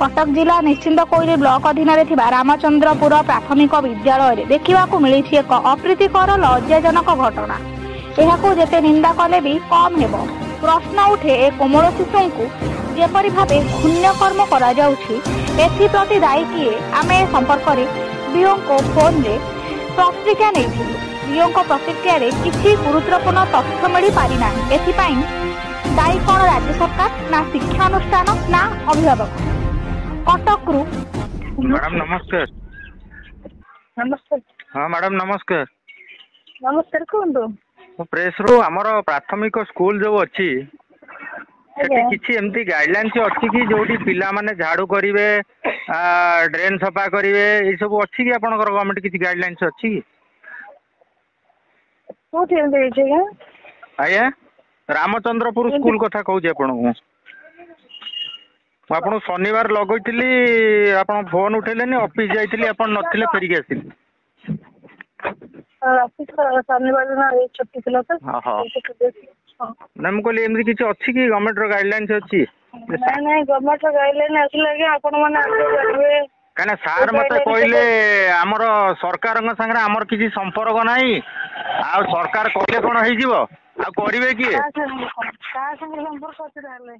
कटक जिला निश्चिंत कोइली ब्लॉक अधीन रामचंद्रपुर प्राथमिक विद्यालय देखा मिली एक अप्रीतिकर लज्जाजनक घटना। यह जेते निंदा कले भी कम हेब। प्रश्न उठे ए कोमल शिशु को जेपरी भावे घूण्यकर्म प्रति दायी किए। आम ए संपर्क में बीओ को फोन रे प्रतिक्रिया नहीं। बीओ प्रतिक्रिया किसी गुरुत्वपूर्ण तथ्य मिल पारिना। एथिपाई दायी कौन राज्य सरकार ना शिक्षा अनुष्ठान ना अभिभावक। कटक रु मैडम नमस्कार। नमस्कार। हाँ मैडम नमस्कार। नमस्कार कहतु। प्रेस रु आमर प्राथमिक स्कूल जो अच्छी किसी एमती गाइडलाइंस अच्छी कि जो पिला माने झाड़ू करेंगे ड्रेन सफा करेंगे ये सब अच्छी कि आपन गवर्नमेंट किसी गाइडलाइंस अच्छी कि आया रामचंद्रपुर स्कूल कथा कहूँ आपन आपन शनिवार लगेली आप फोन उठेले ऑफिस जाइली आप नथिले फेरिक आसिली छुट्टी थिला तो ना मुझे कहली एमती किसी अच्छी कि गवर्नमेंट गाइडलाइंस अच्छी नहीं गवर्नमेंट गाइडलाइन आसिला कि आपण माने जानबे कहना सार मत कहले आमर सरकार संगे आमर किसी संपर्क नहीं आ सरकार कहले कौन हो करेंगे किए का संगे संपर्क